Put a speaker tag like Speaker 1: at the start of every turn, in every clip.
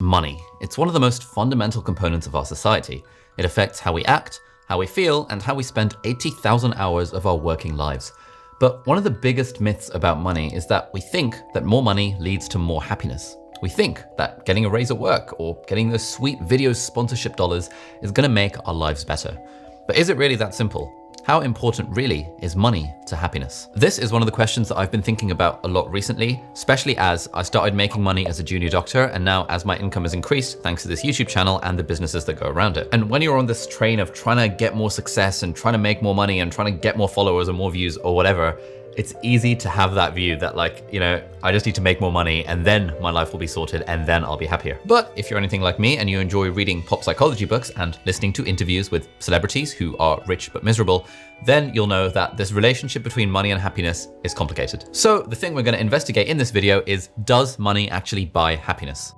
Speaker 1: money. It's one of the most fundamental components of our society. It affects how we act, how we feel, and how we spend 80,000 hours of our working lives. But one of the biggest myths about money is that we think that more money leads to more happiness. We think that getting a raise at work or getting those sweet video sponsorship dollars is gonna make our lives better. But is it really that simple? How important really is money to happiness? This is one of the questions that I've been thinking about a lot recently, especially as I started making money as a junior doctor, and now as my income has increased thanks to this YouTube channel and the businesses that go around it. And when you're on this train of trying to get more success and trying to make more money and trying to get more followers or more views or whatever, it's easy to have that view that I just need to make more money and then my life will be sorted and then I'll be happier. But if you're anything like me and you enjoy reading pop psychology books and listening to interviews with celebrities who are rich but miserable, then you'll know that this relationship between money and happiness is complicated. So the thing we're gonna investigate in this video is, does money actually buy happiness?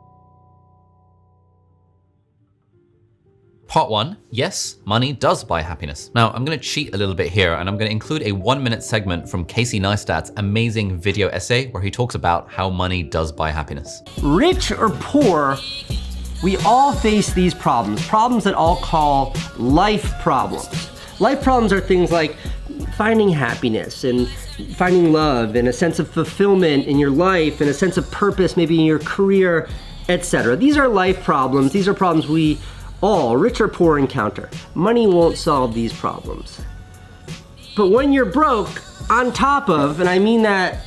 Speaker 1: Part 1, yes, money does buy happiness. Now, I'm gonna cheat a little bit here and I'm gonna include a 1-minute segment from Casey Neistat's amazing video essay where he talks about how money does buy happiness.
Speaker 2: Rich or poor, we all face these problems that I'll call life problems. Life problems are things like finding happiness and finding love and a sense of fulfillment in your life and a sense of purpose maybe in your career, etc. These are life problems. These are problems we all, rich or poor, encounter. Money won't solve these problems. But when you're broke, on top of, and I mean that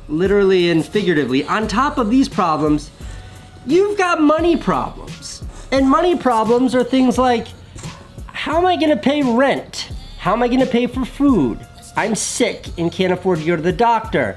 Speaker 2: literally and figuratively, on top of these problems, you've got money problems. And money problems are things like, how am I gonna pay rent? How am I gonna pay for food? I'm sick and can't afford to go to the doctor.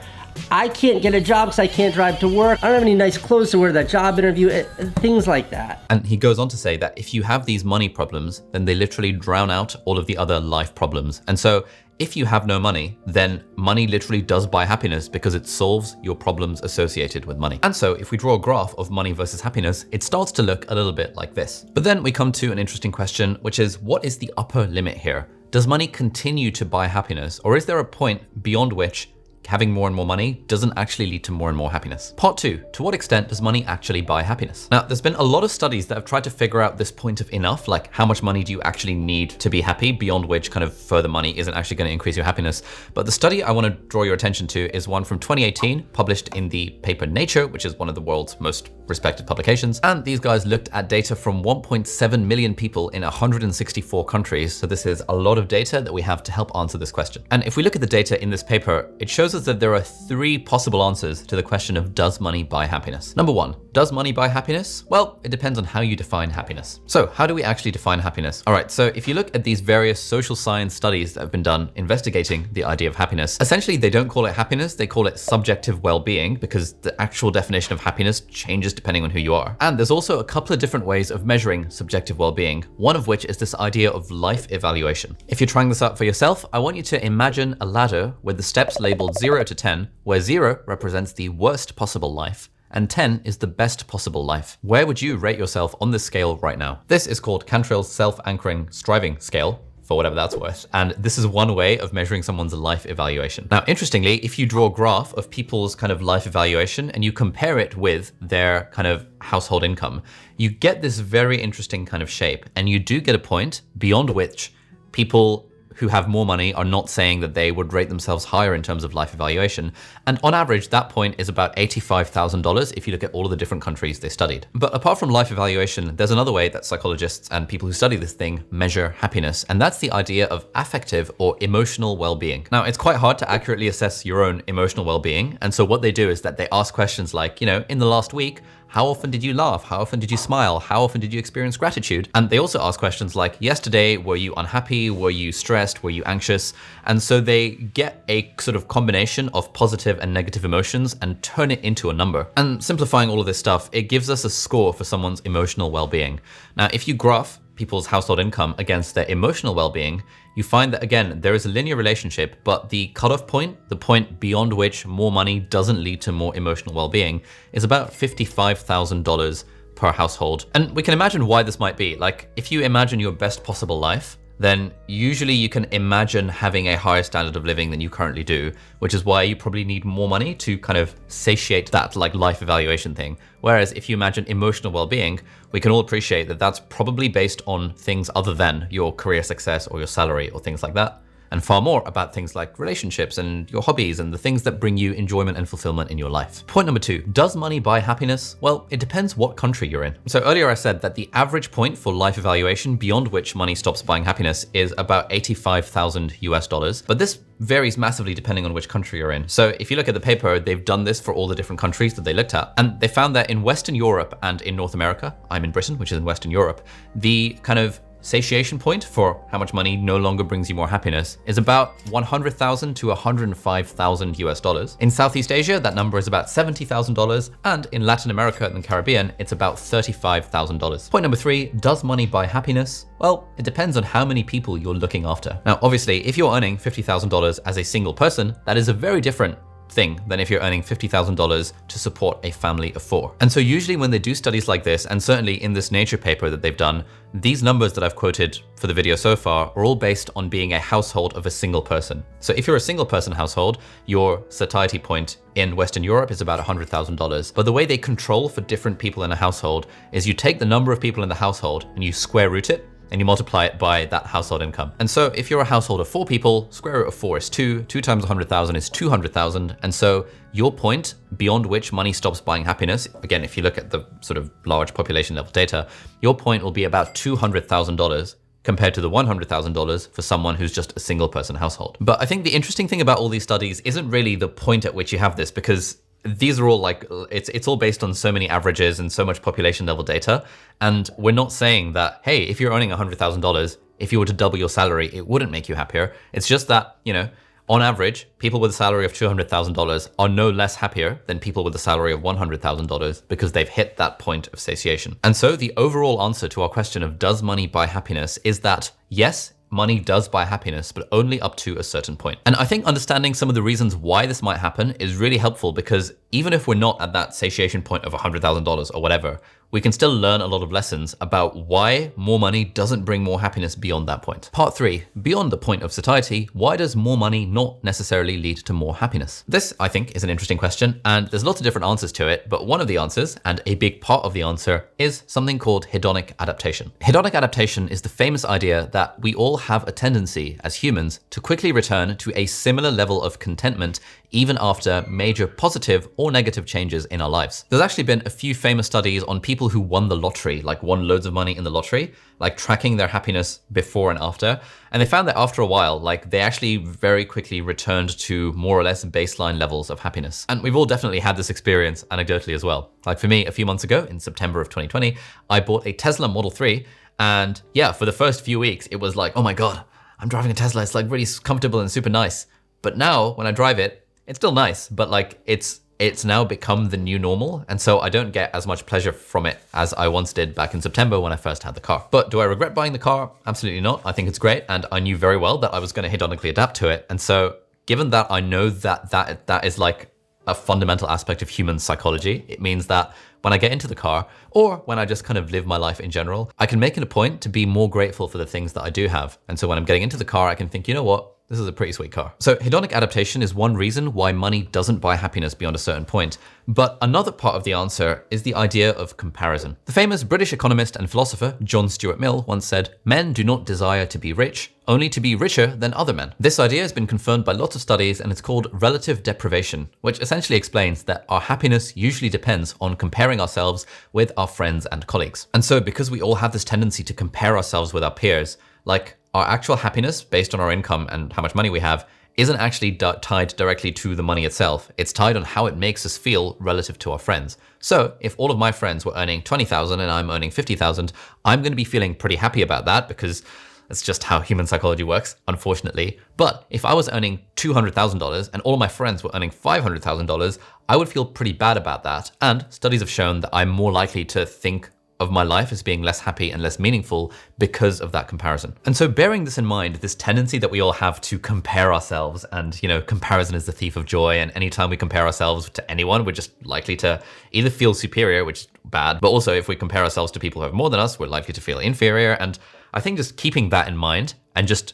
Speaker 2: I can't get a job because I can't drive to work. I don't have any nice clothes to wear to that job interview, things like that.
Speaker 1: And he goes on to say that if you have these money problems, then they literally drown out all of the other life problems. And so if you have no money, then money literally does buy happiness because it solves your problems associated with money. And so if we draw a graph of money versus happiness, it starts to look a little bit like this. But then we come to an interesting question, which is, what is the upper limit here? Does money continue to buy happiness, or is there a point beyond which having more and more money doesn't actually lead to more and more happiness? Part 2, to what extent does money actually buy happiness? Now, there's been a lot of studies that have tried to figure out this point of enough, like how much money do you actually need to be happy, beyond which kind of further money isn't actually going to increase your happiness. But the study I want to draw your attention to is one from 2018, published in the paper Nature, which is one of the world's most respected publications. And these guys looked at data from 1.7 million people in 164 countries. So this is a lot of data that we have to help answer this question. And if we look at the data in this paper, it shows us that there are 3 possible answers to the question of, does money buy happiness? Number 1, does money buy happiness? Well, it depends on how you define happiness. So how do we actually define happiness? All right, so if you look at these various social science studies that have been done investigating the idea of happiness, essentially they don't call it happiness, they call it subjective well-being, because the actual definition of happiness changes depending on who you are. And there's also a couple of different ways of measuring subjective well-being, one of which is this idea of life evaluation. If you're trying this out for yourself, I want you to imagine a ladder with the steps labeled 0 to 10, where 0 represents the worst possible life and 10 is the best possible life. Where would you rate yourself on this scale right now? This is called Cantrill's self-anchoring striving scale, for whatever that's worth. And this is one way of measuring someone's life evaluation. Now, interestingly, if you draw a graph of people's kind of life evaluation and you compare it with their kind of household income, you get this very interesting kind of shape. And you do get a point beyond which people who have more money are not saying that they would rate themselves higher in terms of life evaluation. And on average, that point is about $85,000 if you look at all of the different countries they studied. But apart from life evaluation, there's another way that psychologists and people who study this thing measure happiness, and that's the idea of affective or emotional well-being. Now, it's quite hard to accurately assess your own emotional well-being, and so what they do is that they ask questions like, in the last week, how often did you laugh? How often did you smile? How often did you experience gratitude? And they also ask questions like, yesterday, were you unhappy? Were you stressed? Were you anxious? And so they get a sort of combination of positive and negative emotions and turn it into a number. And simplifying all of this stuff, it gives us a score for someone's emotional well-being. Now, if you graph people's household income against their emotional well-being, you find that, again, there is a linear relationship, but the cutoff point, the point beyond which more money doesn't lead to more emotional well-being, is about $55,000 per household. And we can imagine why this might be. Like, if you imagine your best possible life, then usually you can imagine having a higher standard of living than you currently do, which is why you probably need more money to kind of satiate that like life evaluation thing. Whereas if you imagine emotional well-being, we can all appreciate that that's probably based on things other than your career success or your salary or things like that, and far more about things like relationships and your hobbies and the things that bring you enjoyment and fulfillment in your life. Point number 2, does money buy happiness? Well, it depends what country you're in. So earlier I said that the average point for life evaluation beyond which money stops buying happiness is about $85,000, but this varies massively depending on which country you're in. So if you look at the paper, they've done this for all the different countries that they looked at, and they found that in Western Europe and in North America, I'm in Britain, which is in Western Europe, the kind of satiation point for how much money no longer brings you more happiness is about $100,000 to $105,000. In Southeast Asia, that number is about $70,000, and in Latin America and the Caribbean, it's about $35,000. Point number 3, does money buy happiness? Well, it depends on how many people you're looking after. Now, obviously, if you're earning $50,000 as a single person, that is a very different thing than if you're earning $50,000 to support a family of 4. And so usually when they do studies like this, and certainly in this Nature paper that they've done, these numbers that I've quoted for the video so far are all based on being a household of a single person. So if you're a single person household, your satiety point in Western Europe is about $100,000. But the way they control for different people in a household is you take the number of people in the household and you square root it, and you multiply it by that household income. And so if you're a household of 4 people, square root of 4 is 2, 2 times 100,000 is 200,000. And so your point beyond which money stops buying happiness, again, if you look at the sort of large population level data, your point will be about $200,000 compared to the $100,000 for someone who's just a single person household. But I think the interesting thing about all these studies isn't really the point at which you have this, because these are all like, it's all based on so many averages and so much population level data. And we're not saying that, hey, if you're earning $100,000, if you were to double your salary, it wouldn't make you happier. It's just that, you know, on average, people with a salary of $200,000 are no less happier than people with a salary of $100,000 because they've hit that point of satiation. And so the overall answer to our question of does money buy happiness is that yes, money does buy happiness, but only up to a certain point. And I think understanding some of the reasons why this might happen is really helpful, because even if we're not at that satiation point of $100,000 or whatever, we can still learn a lot of lessons about why more money doesn't bring more happiness beyond that point. Part 3, beyond the point of satiety, why does more money not necessarily lead to more happiness? This, I think, is an interesting question, and there's lots of different answers to it, but one of the answers, and a big part of the answer, is something called hedonic adaptation. Hedonic adaptation is the famous idea that we all have a tendency as humans to quickly return to a similar level of contentment even after major positive or negative changes in our lives. There's actually been a few famous studies on people who won the lottery, like won loads of money in the lottery, like tracking their happiness before and after. And they found that after a while, like they actually very quickly returned to more or less baseline levels of happiness. And we've all definitely had this experience anecdotally as well. Like for me, a few months ago in September of 2020, I bought a Tesla Model 3. And yeah, for the first few weeks, it was like, oh my God, I'm driving a Tesla. It's like really comfortable and super nice. But now when I drive it, it's still nice, but like it's now become the new normal. And so I don't get as much pleasure from it as I once did back in September when I first had the car. But do I regret buying the car? Absolutely not. I think it's great. And I knew very well that I was going to hedonically adapt to it. And so given that I know that is like a fundamental aspect of human psychology, it means that when I get into the car, or when I just kind of live my life in general, I can make it a point to be more grateful for the things that I do have. And so when I'm getting into the car, I can think, you know what? This is a pretty sweet car. So hedonic adaptation is one reason why money doesn't buy happiness beyond a certain point. But another part of the answer is the idea of comparison. The famous British economist and philosopher John Stuart Mill once said, "Men do not desire to be rich, only to be richer than other men." This idea has been confirmed by lots of studies, and it's called relative deprivation, which essentially explains that our happiness usually depends on comparing ourselves with our friends and colleagues. And so because we all have this tendency to compare ourselves with our peers, like our actual happiness based on our income and how much money we have isn't actually tied directly to the money itself. It's tied on how it makes us feel relative to our friends. So if all of my friends were earning 20,000 and I'm earning 50,000, I'm going to be feeling pretty happy about that because that's just how human psychology works, unfortunately. But if I was earning $200,000 and all of my friends were earning $500,000, I would feel pretty bad about that. And studies have shown that I'm more likely to think of my life as being less happy and less meaningful because of that comparison. And so bearing this in mind, this tendency that we all have to compare ourselves, and comparison is the thief of joy, and anytime we compare ourselves to anyone, we're just likely to either feel superior, which is bad, but also if we compare ourselves to people who have more than us, we're likely to feel inferior. And I think just keeping that in mind and just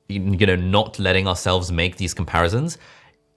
Speaker 1: not letting ourselves make these comparisons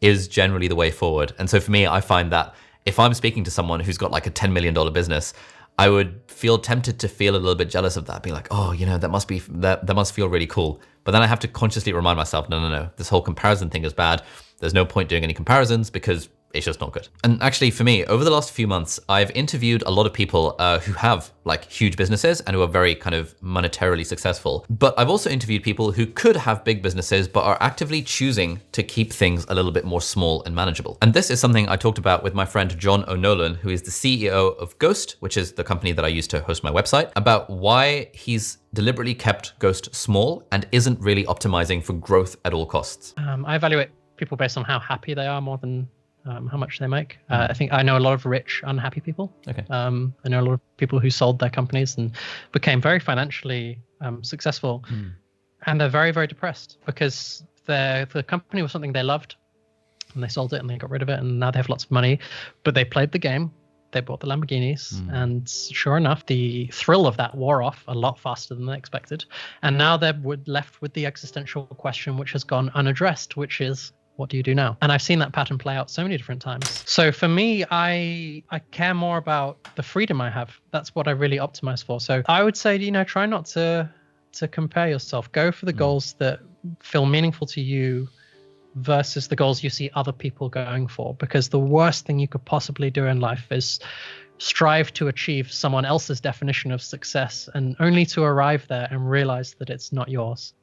Speaker 1: is generally the way forward. And so for me, I find that if I'm speaking to someone who's got like a $10 million business, I would feel tempted to feel a little bit jealous of that, be like, oh, that must feel really cool. But then I have to consciously remind myself, no, this whole comparison thing is bad. There's no point doing any comparisons because it's just not good. And actually for me, over the last few months, I've interviewed a lot of people who have like huge businesses and who are very kind of monetarily successful. But I've also interviewed people who could have big businesses, but are actively choosing to keep things a little bit more small and manageable. And this is something I talked about with my friend John O'Nolan, who is the CEO of Ghost, which is the company that I use to host my website, about why he's deliberately kept Ghost small and isn't really optimizing for growth at all costs.
Speaker 3: I evaluate people based on how happy they are more than how much they make. I think I know a lot of rich, unhappy people.
Speaker 1: Okay.
Speaker 3: I know a lot of people who sold their companies and became very financially successful, and they're very, very depressed because the company was something they loved, and they sold it and they got rid of it, and now they have lots of money, but they played the game. They bought the Lamborghinis, and sure enough, the thrill of that wore off a lot faster than they expected, and now they're left with the existential question, which has gone unaddressed, which is, what do you do now? And I've seen that pattern play out so many different times. So for me, I care more about the freedom I have. That's what I really optimize for. So I would say, try not to compare yourself. Go for the goals that feel meaningful to you versus the goals you see other people going for. Because the worst thing you could possibly do in life is strive to achieve someone else's definition of success, and only to arrive there and realize that it's not yours.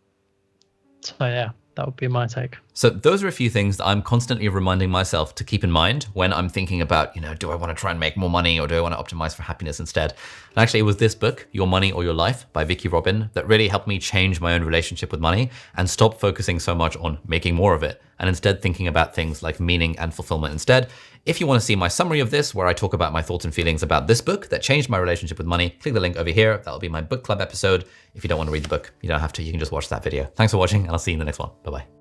Speaker 3: So yeah, that would be my take.
Speaker 1: So those are a few things that I'm constantly reminding myself to keep in mind when I'm thinking about, do I want to try and make more money, or do I want to optimize for happiness instead? And actually, it was this book, Your Money or Your Life by Vicky Robin, that really helped me change my own relationship with money and stop focusing so much on making more of it, and instead thinking about things like meaning and fulfillment instead. If you want to see my summary of this, where I talk about my thoughts and feelings about this book that changed my relationship with money, click the link over here. That'll be my book club episode. If you don't want to read the book, you don't have to. You can just watch that video. Thanks for watching, and I'll see you in the next one. Bye-bye.